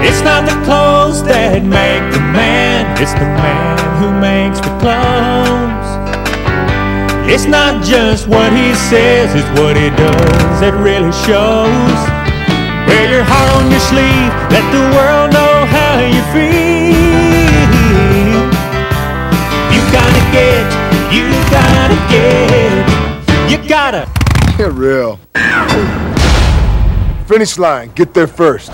It's not the clothes that make the man, it's the man who makes the clothes. It's not just what he says, it's what he does that really shows. Wear your heart on your sleeve, let the world know how you feel. You gotta get, you gotta get, you gotta Get real. Finish line, get there first.